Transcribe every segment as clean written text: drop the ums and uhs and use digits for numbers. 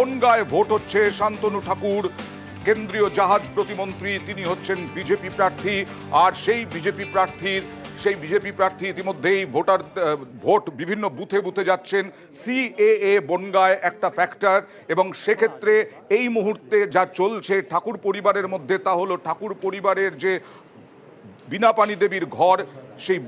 বনগাঁয় vote হচ্ছে। শান্তনু ঠাকুর কেন্দ্রীয় জাহাজ প্রতিমন্ত্রী, তিনি হচ্ছেন বিজেপি প্রার্থী। আর সেই বিজেপি প্রার্থী ইতিমধ্যেই ভোট বিভিন্ন বুথে বুথে যাচ্ছেন। সিএএ বনগাঁয় একটা ফ্যাক্টর, এবং সেক্ষেত্রে এই মুহূর্তে যা চলছে ঠাকুর পরিবারের মধ্যে তা হলো ঠাকুর পরিবারের যে বিনাপানি দেবীর ঘর, সেই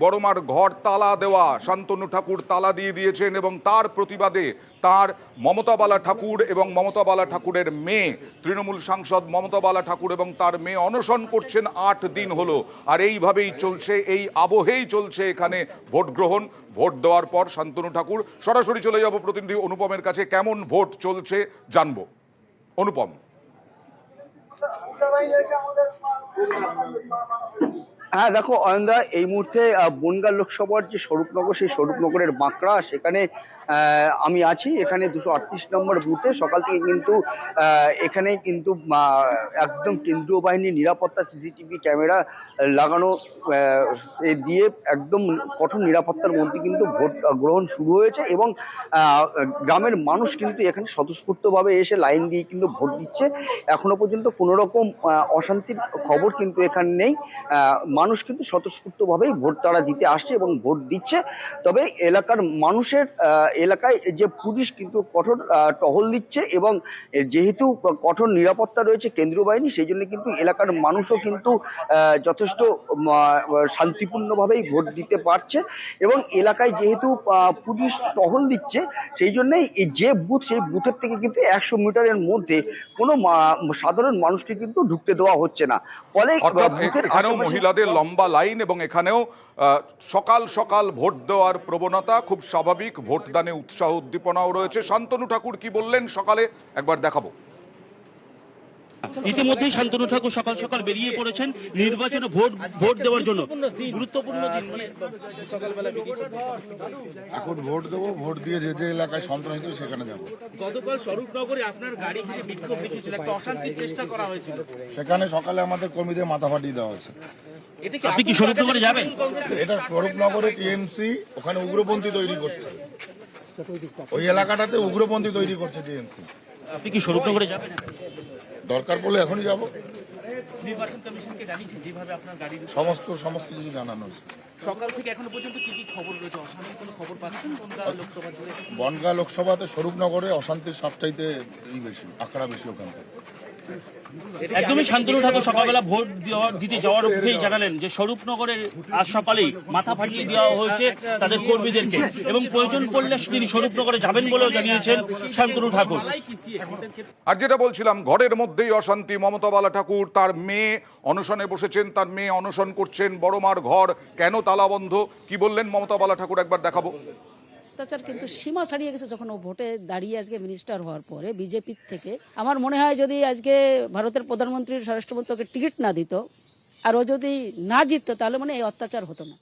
বড়মার ঘর তালা দেওয়া। শান্তনু ঠাকুর তালা দিয়ে দিয়েছেন, এবং তার প্রতিবাদে তার মমতা বালা ঠাকুর এবং মমতা বালা ঠাকুরের মেয়ে, তৃণমূল সাংসদ মমতা বালা ঠাকুর এবং তার মেয়ে অনশন করছেন 8 দিন হলো। আর এইভাবেই চলছে, এই আবহেই চলছে এখানে ভোট গ্রহণ। ভোট দেওয়ার পর শান্তনু ঠাকুর, সরাসরি চলে যাব প্রতিনিধি অনুপমের কাছে, কেমন ভোট চলছে জানবো। অনুপম। হ্যাঁ দেখো অয়নদা, এই মুহূর্তে বনগাঁ লোকসভার যে স্বরূপনগর, সেই স্বরূপনগরের বাঁকড়া, সেখানে আমি আছি। এখানে 238 নম্বর বুথে সকাল থেকে কিন্তু এখানে কিন্তু একদম কেন্দ্রীয় বাহিনীর নিরাপত্তা, সিসিটিভি ক্যামেরা লাগানো দিয়ে একদম কঠোর নিরাপত্তার মধ্যে কিন্তু ভোট গ্রহণ শুরু হয়েছে। এবং গ্রামের মানুষ কিন্তু এখানে স্বতঃস্ফূর্তভাবে এসে লাইন দিয়ে কিন্তু ভোট দিচ্ছে। এখনো পর্যন্ত কোনো রকম অশান্তির খবর কিন্তু এখানে নেই। মানুষ কিন্তু স্বতঃস্ফূর্তভাবেই ভোট তারা দিতে আসছে এবং ভোট দিচ্ছে। তবে এলাকার মানুষের এলাকায় যে পুলিশ কিন্তু কঠোর টহল দিচ্ছে, এবং যেহেতু কঠোর নিরাপত্তা রয়েছে কেন্দ্রীয় বাহিনী, সেই জন্য কিন্তু এলাকার মানুষও কিন্তু যথেষ্ট শান্তিপূর্ণভাবেই ভোট দিতে পারছে। এবং এলাকায় যেহেতু পুলিশ টহল দিচ্ছে, সেই জন্যই এই যে বুথ, সেই বুথের থেকে কিন্তু 100 মিটারের মধ্যে কোনো সাধারণ মানুষকে কিন্তু ঢুকতে দেওয়া হচ্ছে না। ফলে এখানেও মহিলাদের লম্বা লাইন, এবং এখানেও সকাল সকাল ভোট দেওয়ার প্রবণতা খুব স্বাভাবিক। ভোটদানে উৎসাহ উদ্দীপনাও রয়েছে। শান্তনু ঠাকুর কি বললেন সকালে একবার দেখাবো। ইতিমধ্যেই শান্তনু ঠাকুর সকাল সকাল বেরিয়ে পড়েছেন নির্বাচনে ভোট দেওয়ার জন্য। গুরুত্বপূর্ণ দিন, এখন ভোট দেবো, ভোট দিয়ে যে এলাকায় সন্ত্রাস হচ্ছে সেখানে যাবো। গতকাল স্বরূপনগরে আপনার গাড়ি ঘিরে বিক্ষোভ দেখিয়েছিল, একটা অশান্তির চেষ্টা করা হয়েছিল। সেখানে সকালে আমাদের কর্মীদের মাথা ফাটিয়ে দেওয়া হয়েছে। আপনি কি স্বরূপনগরে যাবেন? এটা স্বরূপনগরে টিএমসি ওখানে উগ্রপন্থী তৈরি করছে, ওই এলাকাটাতে উগ্রপন্থী তৈরি করছে টিএমসি। আপনি কি স্বরূপনগরে যাবেন? দরকার পড়লে এখনই যাবো। নির্বাচন কমিশনকে জানিয়েছেন যেভাবে আপনার গাড়ি সমস্ত কিছু জানানো হয়েছে। সকাল থেকে এখনো পর্যন্ত কি কি খবর রয়েছে? অশান্তির কোনো খবর পাচ্ছেন লোকসভা জুড়ে? বনগাঁ লোকসভাতে স্বরূপনগরে অশান্তির সবচাইতে বেশি, আখড়া বেশি ওখান থেকে। একদমই শান্তনু ঠাকুর সকালবেলা ভোট দিতে যাওয়ার মুখেই জানালেন যে স্বরূপনগরের আজ সকালেই মাথা ফাটিয়ে দেওয়া হয়েছে তাদের কর্মীদেরকে, এবং প্রয়োজন পড়লে তিনি স্বরূপনগরে যাবেন বলেও জানিয়েছেন শান্তনু ঠাকুর। আর যেটা বলছিলাম, ঘরের মধ্যেই অশান্তি। মমতা বালা ঠাকুর, তার মেয়ে অনশনে বসেছেন, তার মেয়ে অনশন করছেন। বড়মার ঘর কেন তালাবন্ধ, কি বললেন মমতা বালা ঠাকুর একবার দেখাবো। অত্যাচার কিন্তু সীমা ছাড়িয়ে গেছে যখন ও ভোটে দাঁড়িয়ে আজকে মিনিস্টার হওয়ার পরে বিজেপির থেকে। আমার মনে হয় যদি আজকে ভারতের প্রধানমন্ত্রীর স্বরাষ্ট্রমন্ত্রী ওকে টিকিট না দিত, আর ও যদি না জিততো, তাহলে মানে এই অত্যাচার হতো না।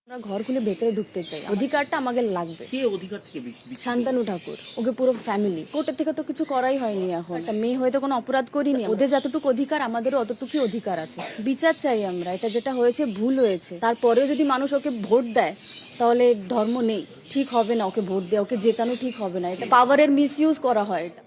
আমরা ঘর খুলে ভেতরে ঢুকতে চাই, অধিকারটা আমাদের লাগবে। কি অধিকার থেকে? শান্তনু ঠাকুর, ওকে পুরো ফ্যামিলি। কোর্টের থেকে তো কিছু করাই হয়নি, এখন একটা মেয়ে হয়তো কোনো অপরাধ করিনি। ওদের যতটুকু অধিকার আমাদেরও অতটুকুই অধিকার আছে। বিচার চাই আমরা, এটা যেটা হয়েছে ভুল হয়েছে। তারপরেও যদি মানুষ ওকে ভোট দেয়, তাহলে ধর্ম নেই, ঠিক হবে না। ওকে ভোট দেয়, ওকে জেতানো ঠিক হবে না। এটা পাওয়ারের মিসইউজ করা হয় এটা।